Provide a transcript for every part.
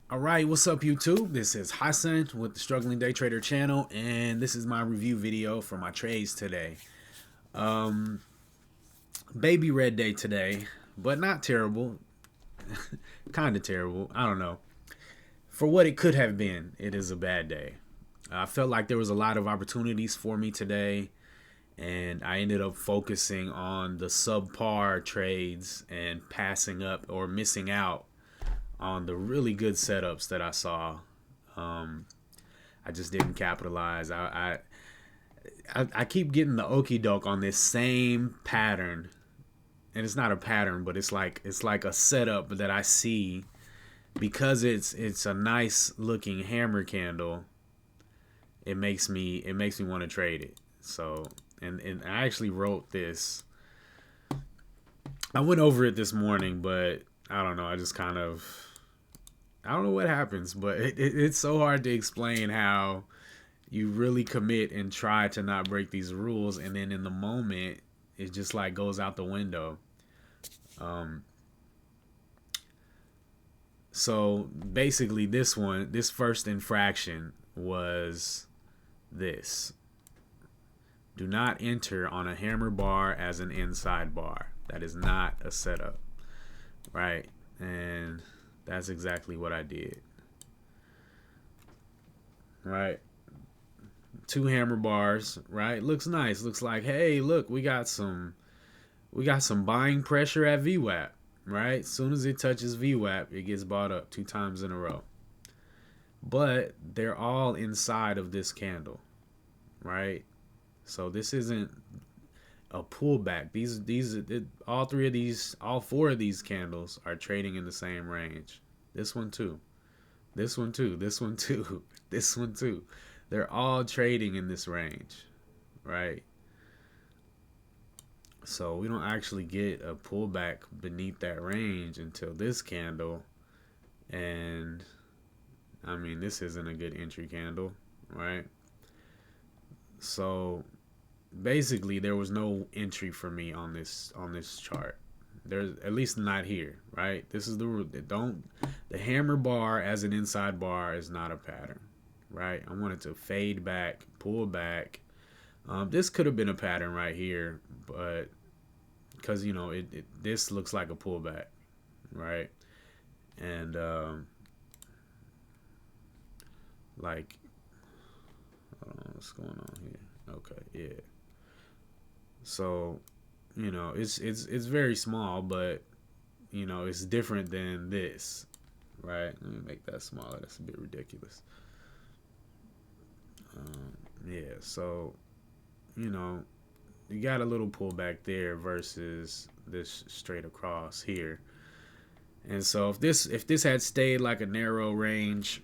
All right, what's up, YouTube? This is Hassan with the Struggling Day Trader channel, and this is my review video for my trades today. Um, Baby red day today, but not terrible. Kind of terrible. I don't know. For what it could have been, it is a bad day. I felt like there was a lot of opportunities for me today, and I ended up focusing on the subpar trades and passing up or missing out on the really good setups that I saw. Um, I just didn't capitalize. I keep getting the okey doke on this same pattern, and it's not a pattern, but it's like a setup that I see because it's a nice looking hammer candle. It makes me want to trade it. So and I actually wrote this. I went over it this morning, but I don't know. I don't know what happens, but it's so hard to explain how you really commit and try to not break these rules, and then in the moment it just like goes out the window. um so basically this first infraction was this: do not enter on a hammer bar as an inside bar. That is not a setup, right? And that's exactly what I did, right? Two hammer bars, right? Looks nice. Looks like, hey, look, we got some buying pressure at VWAP, right? As soon as it touches VWAP, it gets bought up 2 times in a row. But they're all inside of this candle, right? So this isn't a pullback. All four of these candles are trading in the same range. This one too. This one too. This one too. This one too. They're all trading in this range, right? So we don't actually get a pullback beneath that range until this candle. And I mean, this isn't a good entry candle, right? So basically there was no entry for me on this chart. There's at least not here, right? This is the rule. Don't The hammer bar as an inside bar is not a pattern, right? I wanted to fade back, pull back. This could have been a pattern right here, but because this looks like a pullback, right? And like, hold on, what's going on here? Okay, yeah. So it's very small, but it's different than this, right? Let me make that smaller. That's a bit ridiculous. Yeah. So you know you got a little pullback there versus this straight across here. And so if this had stayed like a narrow range,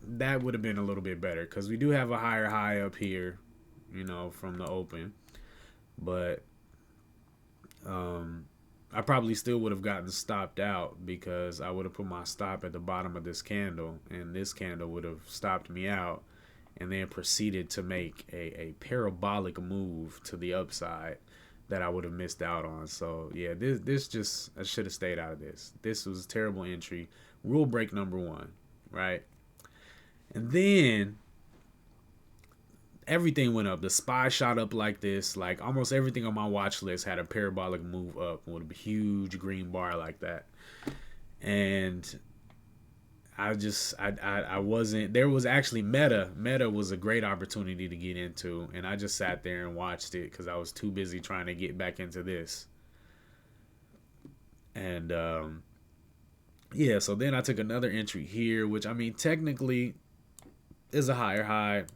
that would have been a little bit better because we do have a higher high up here, from the open. But um, I probably still would have gotten stopped out because I would have put my stop at the bottom of this candle, and this candle would have stopped me out, and then proceeded to make a parabolic move to the upside that I would have missed out on. So yeah, this just I should have stayed out of this. This was a terrible entry. Rule break number one, right? And then everything went up. The SPY shot up like this. Like almost everything on my watch list had a parabolic move up with a huge green bar like that. And I wasn't. There was actually Meta was a great opportunity to get into, and I just sat there and watched it because I was too busy trying to get back into this. And yeah, so then I took another entry here, which I mean technically is a higher high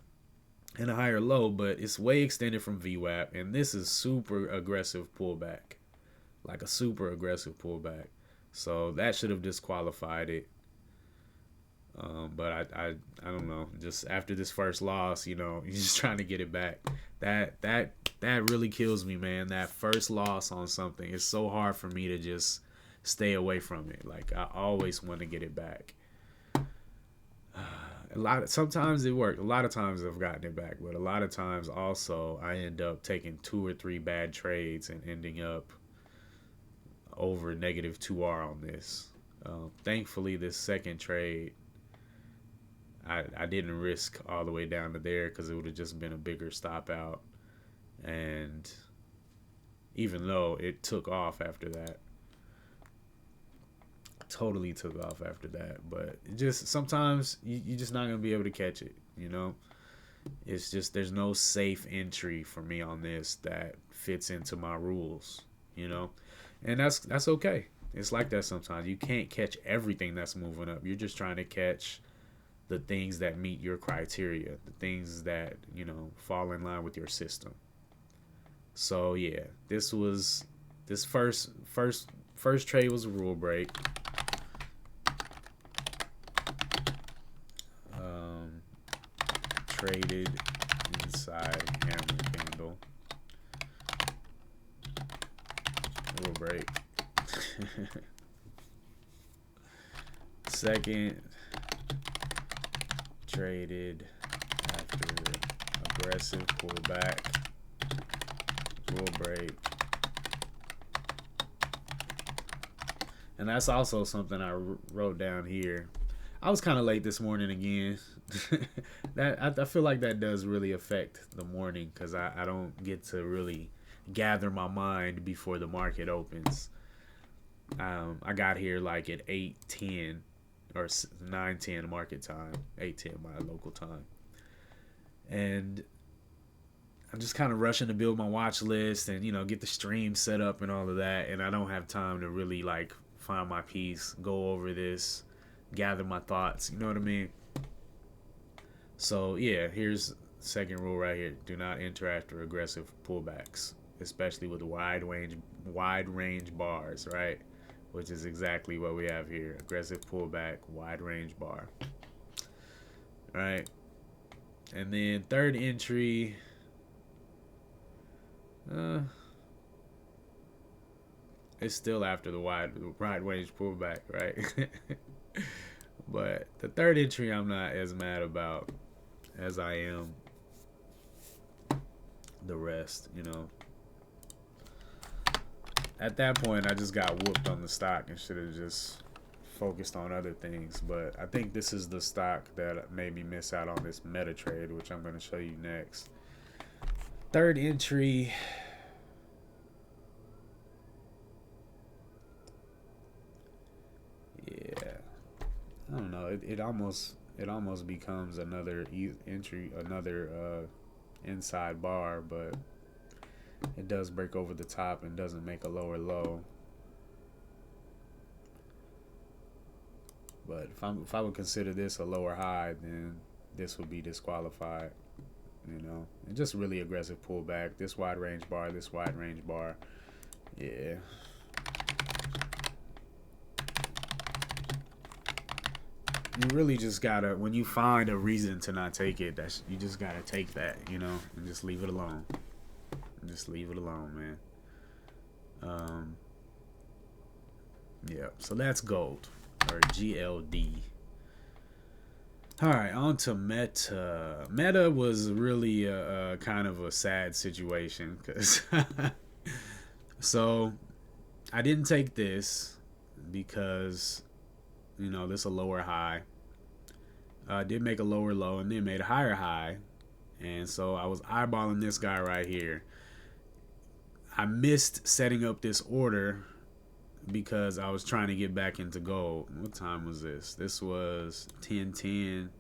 and a higher low, but it's way extended from VWAP, and this is super aggressive pullback, like a super aggressive pullback. So that should have disqualified it. But I don't know. Just after this first loss, you're just trying to get it back. That really kills me, man. That first loss on something, it's so hard for me to just stay away from it. Like I always want to get it back. Sometimes it worked. A lot of times I've gotten it back, but a lot of times also I end up taking 2 or 3 bad trades and ending up over -2R on this. Thankfully, this second trade, I didn't risk all the way down to there because it would have just been a bigger stop out. And even though it took off after that, totally took off after that, but it just sometimes you're just not going to be able to catch it, you know? It's just there's no safe entry for me on this that fits into my rules, you know? And that's okay. It's like that sometimes. You can't catch everything that's moving up. You're just trying to catch the things that meet your criteria, the things that, you know, fall in line with your system. So yeah, this first trade was a rule break. Traded inside hammer candle. Rule break. Second, traded after aggressive pullback. Rule break. And that's also something I wrote down here. I was kind of late this morning again. I feel like that does really affect the morning because I don't get to really gather my mind before the market opens. I got here like at 8:10 or 9:10 market time, 8:10 my local time, and I'm just kind of rushing to build my watch list and, you know, get the stream set up and all of that, and I don't have time to really like find my piece, go over this, gather my thoughts, you know what I mean? So yeah, here's the second rule right here: do not enter after aggressive pullbacks, especially with wide range bars, right? Which is exactly what we have here: aggressive pullback, wide range bar, right? And then third entry, it's still after the wide range pullback, right? But the third entry I'm not as mad about as I am the rest, you know. At that point, I just got whooped on the stock and should have just focused on other things. But I think this is the stock that made me miss out on this meta trade, which I'm going to show you next. Third entry. Yeah. I don't know. It almost becomes another entry, another inside bar, but it does break over the top and doesn't make a lower low. But if I would consider this a lower high, then this would be disqualified, you know. And just really aggressive pullback. This wide range bar, this wide range bar. Yeah. You really just gotta, when you find a reason to not take it, you just gotta take that, you know, and just leave it alone. Just leave it alone, man. Yeah, so that's gold, or GLD. All right, on to Meta. Meta was really a kind of a sad situation because so I didn't take this because, you know, this is a lower high. Did make a lower low and then made a higher high, and so I was eyeballing this guy right here. I missed setting up this order because I was trying to get back into gold. What time was this? This was 10:10.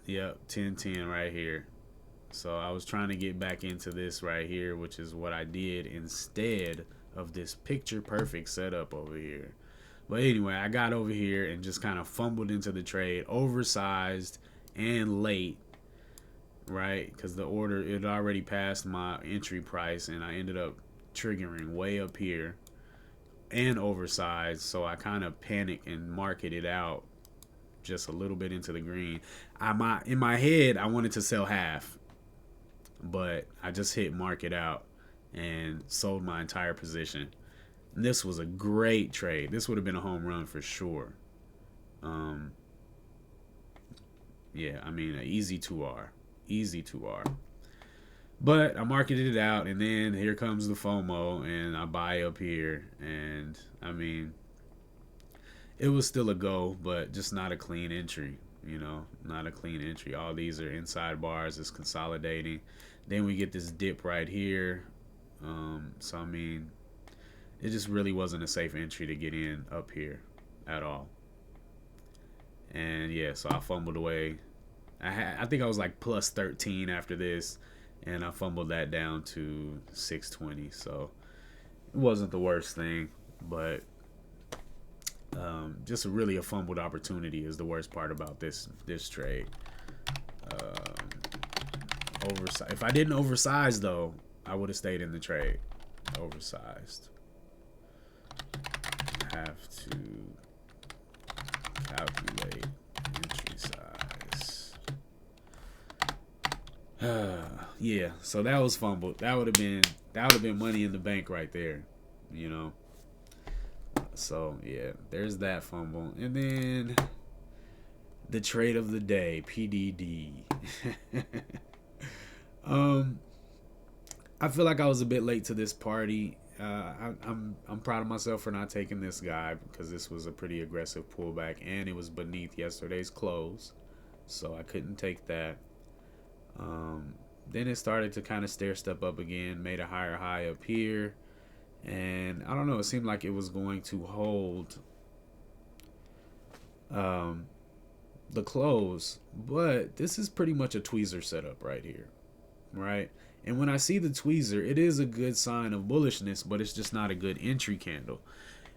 Yep, 10:10 right here. So I was trying to get back into this right here, which is what I did instead of this picture perfect setup over here. But anyway, I got over here and just kind of fumbled into the trade, oversized and late, right? Because the order, it already passed my entry price, and I ended up triggering way up here and oversized. So I kind of panicked and marketed out just a little bit into the green. In my head, I wanted to sell half, but I just hit market out and sold my entire position. And this was a great trade. This would have been a home run for sure. Yeah, I mean, an easy 2R. Easy 2R. But I marketed it out, and then here comes the FOMO, and I buy up here, and I mean, it was still a go, but just not a clean entry. Not a clean entry. All these are inside bars. It's consolidating. Then we get this dip right here. So I mean, it just really wasn't a safe entry to get in up here at all. And yeah, so I fumbled away. I think I was like plus 13 after this, and I fumbled that down to 620. So it wasn't the worst thing, but just really a fumbled opportunity is the worst part about this trade. Um, If I didn't oversize though, I would have stayed in the trade. Oversized. Have to calculate entry size. Yeah, so that was fumbled. That would have been money in the bank right there, you know. So yeah, there's that fumble, and then the trade of the day, PDD. um, I feel like I was a bit late to this party. I'm proud of myself for not taking this guy because this was a pretty aggressive pullback and it was beneath yesterday's close, so I couldn't take that. Then it started to kind of stair step up again, made a higher high up here, and I don't know. It seemed like it was going to hold the close, but this is pretty much a tweezer setup right here, right? And when I see the tweezer, it is a good sign of bullishness, but it's just not a good entry candle.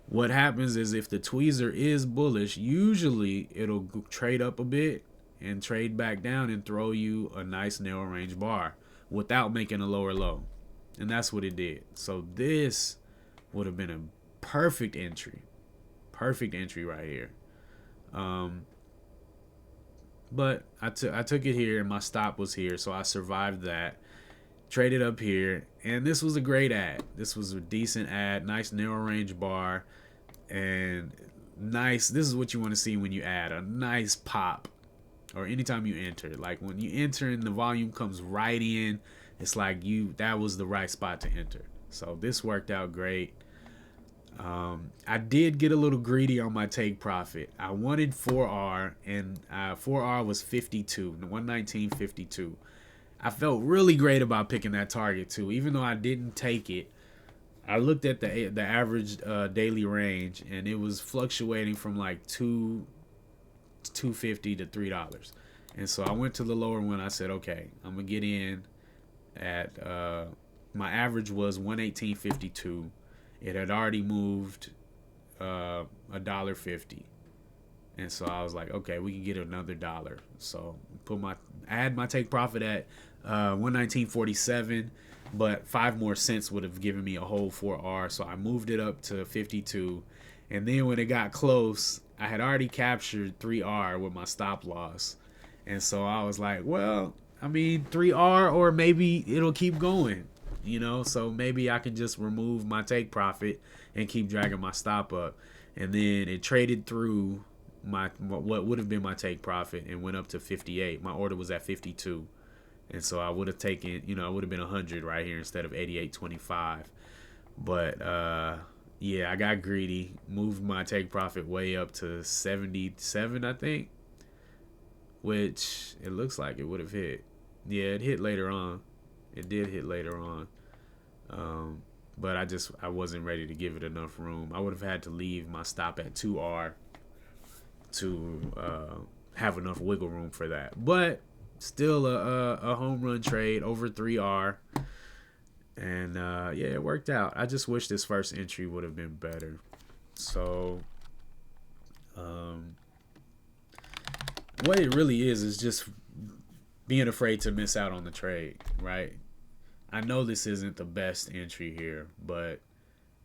What happens is if the tweezer is bullish, usually it'll trade up a bit and trade back down and throw you a nice narrow range bar without making a lower low. And that's what it did. So this would have been a perfect entry. Perfect entry right here. But I took it here and my stop was here, so I survived that. Traded up here, and this was a great ad. This was a decent ad, nice narrow range bar, and nice. This is what you want to see when you add a nice pop, or anytime you enter. Like when you enter and the volume comes right in, it's like that was the right spot to enter. So this worked out great. I did get a little greedy on my take profit. I wanted 4R, and 4R was 52, 119.52. I felt really great about picking that target too, even though I didn't take it. I looked at the average daily range, and it was fluctuating from like $2.50 to $3, and so I went to the lower one. I said, okay, I'm gonna get in at my average was 118.52. It had already moved $1.50. And so I was like, okay, we can get another dollar. So I had my take profit at 119.47, but 5 more cents would have given me a whole 4R. So I moved it up to 52. And then when it got close, I had already captured 3R with my stop loss. And so I was like, well, I mean, 3R, or maybe it'll keep going, so maybe I can just remove my take profit and keep dragging my stop up. And then it traded through what would have been my take profit and went up to 58. My order was at 52, and so I would have taken, I would have been 100 right here instead of 88.25. But yeah, I got greedy, moved my take profit way up to 77, I think, which it looks like it would have hit. Yeah, it hit later on. It did hit later on. But I wasn't ready to give it enough room. I would have had to leave my stop at 2R to have enough wiggle room for that. But still a home run trade over 3R. And yeah, it worked out. I just wish this first entry would have been better. So what it really is just being afraid to miss out on the trade, right? I know this isn't the best entry here, but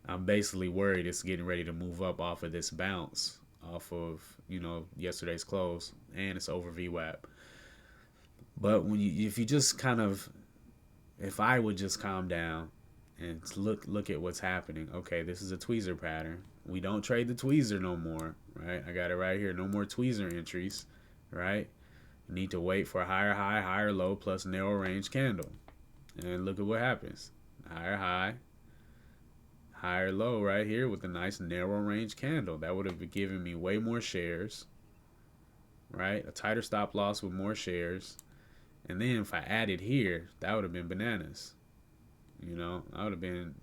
I'm basically worried it's getting ready to move up off of this bounce, off of, yesterday's close, and it's over VWAP. But if I would just calm down and look at what's happening. Okay, this is a tweezer pattern. We don't trade the tweezer no more, right? I got it right here. No more tweezer entries, right? Need to wait for a higher high, higher low plus narrow range candle. And look at what happens. Higher high, higher low right here with a nice narrow range candle. That would have given me way more shares, right? A tighter stop loss with more shares. And then if I added here, that would have been bananas. You know, I would have been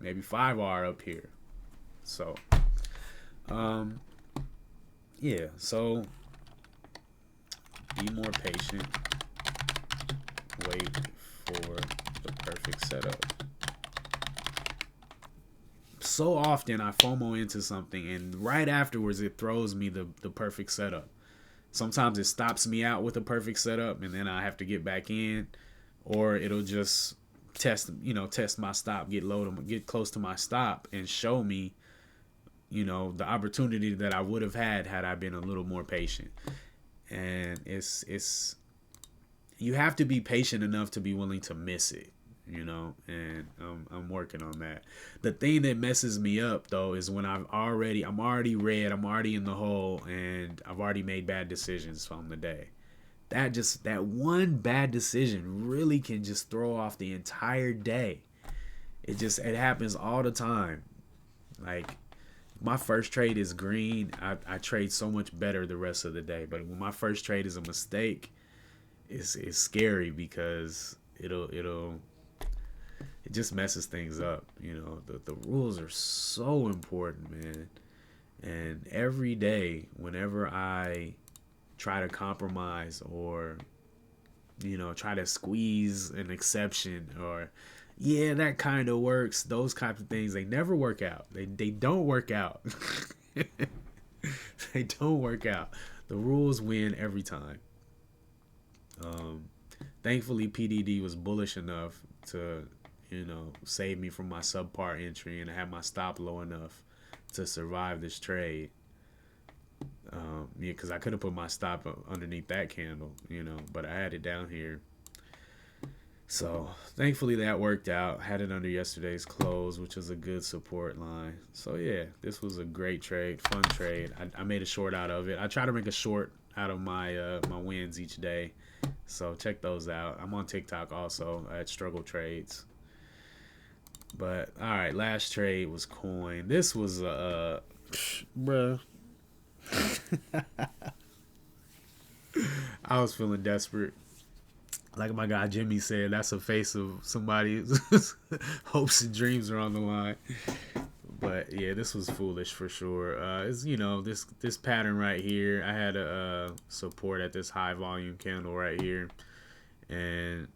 maybe 5R up here. So, yeah, so be more patient. Wait for the perfect setup. So often I FOMO into something and right afterwards it throws me the perfect setup. Sometimes it stops me out with a perfect setup and then I have to get back in, or it'll just test my stop, get close to my stop and show me, the opportunity that I would have had I been a little more patient. And it's you have to be patient enough to be willing to miss it, and I'm working on that. The thing that messes me up though is when I'm already red, I'm already in the hole, and I've already made bad decisions from the day. That one bad decision really can just throw off the entire day. It happens all the time. Like, my first trade is green, I trade so much better the rest of the day. But when my first trade is a mistake, it's scary because it just messes things up. The rules are so important, man. And every day, whenever I try to compromise or try to squeeze an exception, or yeah, that kind of works, those types of things, they never work out. They don't work out. They don't work out. The rules win every time. Thankfully PDD was bullish enough to save me from my subpar entry, and I had my stop low enough to survive this trade. Because I could have put my stop underneath that candle, but I had it down here. So thankfully that worked out. Had it under yesterday's close, which was a good support line. So yeah, this was a great trade, fun trade. I made a short out of it. I try to make a short out of my my wins each day. So check those out. I'm on TikTok also at Struggle Trades. But all right, last trade was coin. This was bruh. I was feeling desperate. Like my guy Jimmy said, that's a face of somebody whose hopes and dreams are on the line. But yeah, this was foolish for sure. It's this pattern right here. I had a support at this high volume candle right here, and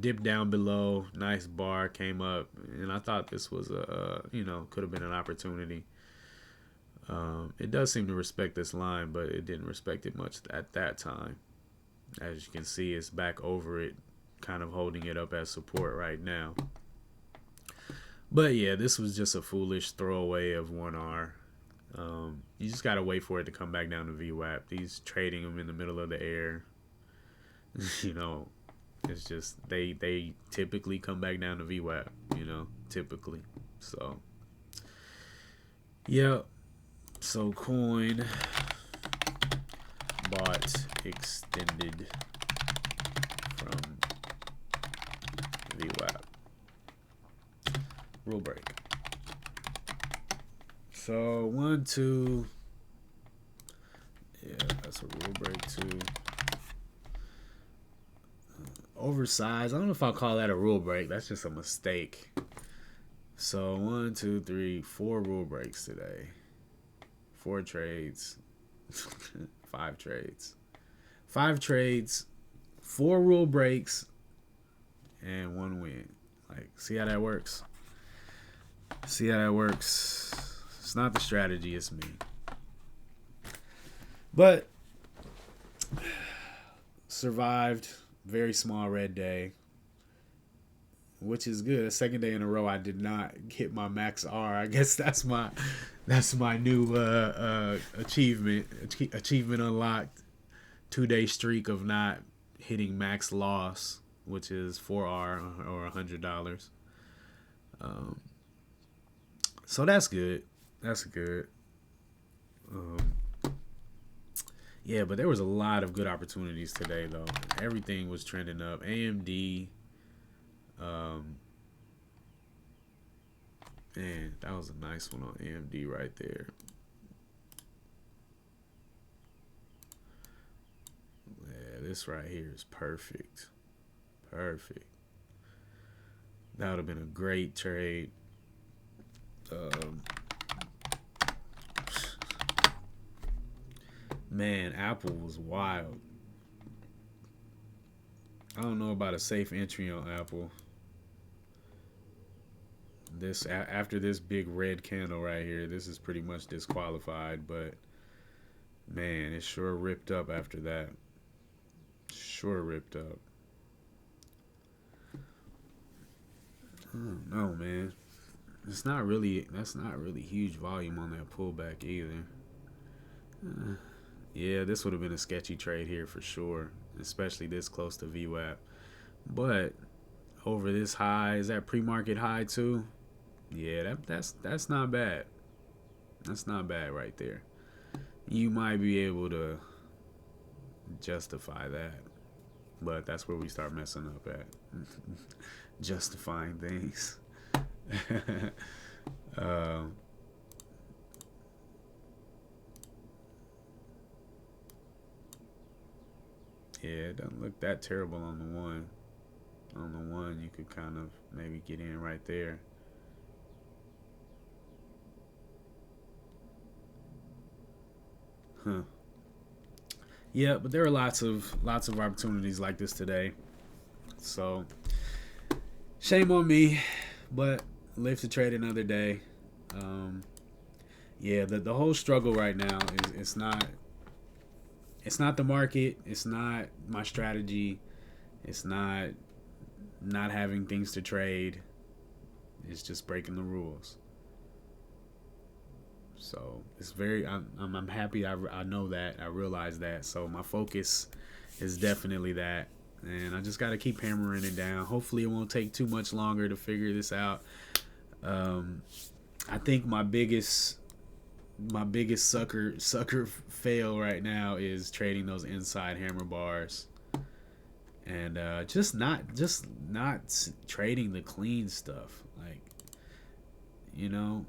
dipped down below. Nice bar came up, and I thought this was could have been an opportunity. It does seem to respect this line, but it didn't respect it much at that time. As you can see, it's back over it, kind of holding it up as support right now. But yeah, this was just a foolish throwaway of 1R. You just got to wait for it to come back down to VWAP. These trading them in the middle of the air, it's just they typically come back down to VWAP, typically. So, yeah. So coin bought extended from VWAP. Rule break. So 1, 2. Yeah, that's a rule break too. Oversized. I don't know if I'll call that a rule break. That's just a mistake. So 1, 2, 3, 4 rule breaks today. 4 trades. 5 trades. 5 trades. 4 rule breaks. And 1 win. Like, see how that works? See how that works? It's not the strategy, it's me. But survived. Very small red day, which is good. The second day in a row I did not hit my max R. I guess that's my new achievement unlocked. 2-day streak of not hitting max loss, which is 4R or $100. So that's good. That's good. Yeah, but there was a lot of good opportunities today, though. Everything was trending up. AMD, Um, Man, that was a nice one on AMD right there. Yeah, this right here is perfect. Perfect. That would have been a great trade. Um, Man, Apple was wild. I don't know about a safe entry on Apple. After this big red candle right here, this is pretty much disqualified. But man, it sure ripped up after that. Sure ripped up. I don't know, man. That's not really huge volume on that pullback either. Uh, yeah, this would have been a sketchy trade here for sure, especially this close to VWAP. But over this high, is that pre-market high too? Yeah, that's not bad. That's not bad right there. You might be able to justify that, but that's where we start messing up at. Justifying things. uh, yeah, it doesn't look that terrible on the one. On the one, you could kind of maybe get in right there. Huh. Yeah, but there are lots of opportunities like this today. So shame on me, but live to trade another day. Um, yeah, the whole struggle right now is it's not the market, it's not my strategy, it's not having things to trade. It's just breaking the rules. So it's very. I'm happy. I know that. I realize that. So my focus is definitely that, and I just got to keep hammering it down. Hopefully, it won't take too much longer to figure this out. Um, I think my biggest sucker fail right now is trading those inside hammer bars, and just not trading the clean stuff. Like, you know,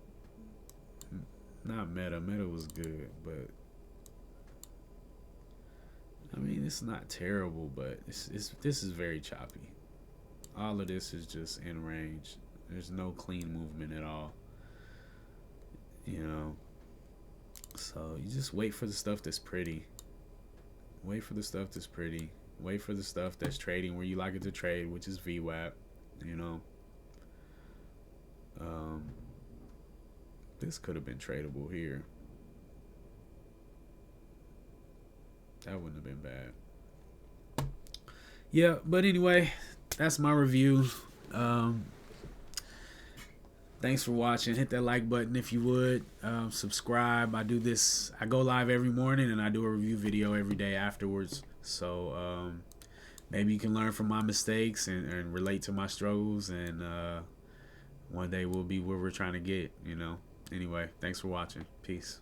not Meta. Meta was good, but I mean it's not terrible. But this is very choppy. All of this is just in range. There's no clean movement at all. You know. So you just wait for the stuff that's pretty. Wait for the stuff that's pretty. Wait for the stuff that's trading where you like it to trade, which is VWAP. You know. Um, this could have been tradable here. That wouldn't have been bad. Yeah, but anyway, that's my review. Um, Thanks for watching. Hit that like button if you would. Subscribe. I go live every morning and I do a review video every day afterwards. So maybe you can learn from my mistakes and relate to my struggles. And one day we'll be where we're trying to get, you know. Anyway, thanks for watching. Peace.